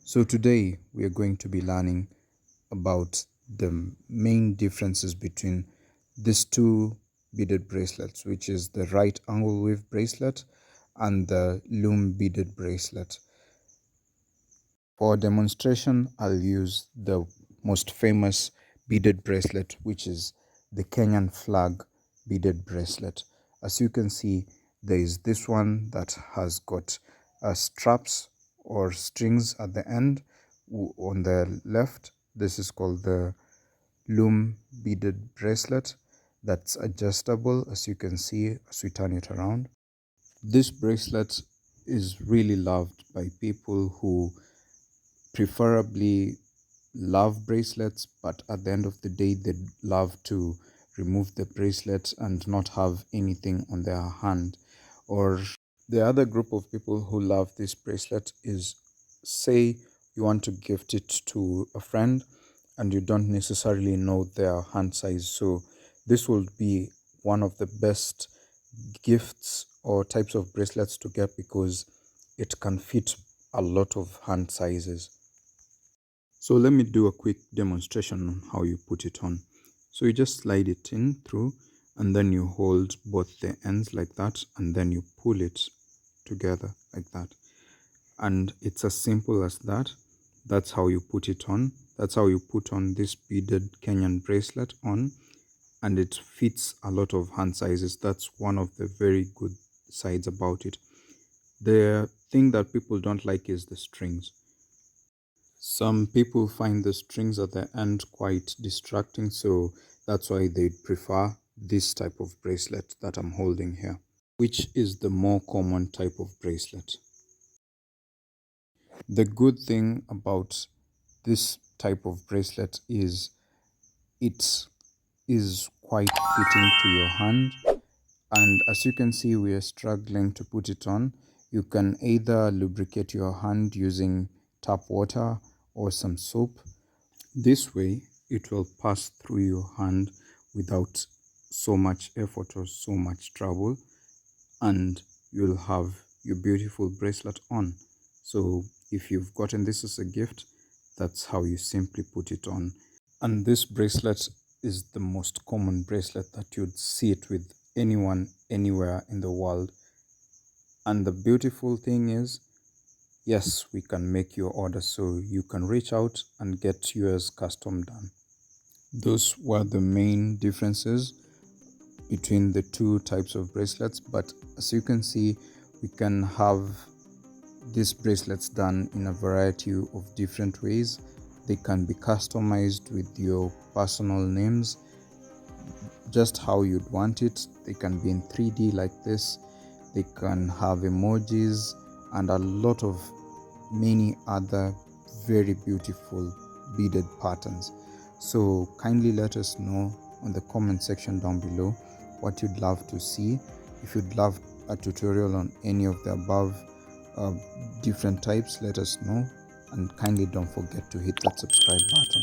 So today we are going to be learning about the main differences between these two beaded bracelets, which is the right angle wave bracelet and the loom beaded bracelet. For demonstration, I'll use the most famous beaded bracelet, which is the Kenyan flag beaded bracelet. As you can see, there is this one that has got straps or strings at the end. On the left, this is called the loom beaded bracelet that's adjustable, as you can see as we turn it around. This bracelet is really loved by people who preferably love bracelets, but at the end of the day they love to remove the bracelet and not have anything on their hand. Or the other group of people who love this bracelet is, say you want to gift it to a friend and you don't necessarily know their hand size, so this will be one of the best gifts or types of bracelets to get because it can fit a lot of hand sizes. So let me do a quick demonstration on how you put it on. So you just slide it in through and then you hold both the ends like that and then you pull it together like that. And it's as simple as that. That's how you put it on. That's how you put on this beaded Kenyan bracelet on, and it fits a lot of hand sizes. That's one of the very good sides about it. The thing that people don't like is the strings. Some people find the strings at the end quite distracting, so that's why they prefer this type of bracelet that I'm holding here, which is the more common type of bracelet. The good thing about this type of bracelet is it is quite fitting to your hand, and as you can see we are struggling to put it on. You can either lubricate your hand using tap water or some soap. This way it will pass through your hand without so much effort or so much trouble, and you'll have your beautiful bracelet on. So if you've gotten this as a gift, that's how you simply put it on. And this bracelet is the most common bracelet that you'd see it with anyone anywhere in the world. And the beautiful thing is, yes, we can make your order, so you can reach out and get yours custom done. Those were the main differences between the two types of bracelets, but as you can see, we can have these bracelets done in a variety of different ways. They can be customized with your personal names, just how you'd want it. They can be in 3D like this. They can have emojis and a lot of many other very beautiful beaded patterns. So kindly let us know on the comment section down below what you'd love to see. If you'd love a tutorial on any of the above different types, let us know, and kindly don't forget to hit that subscribe button.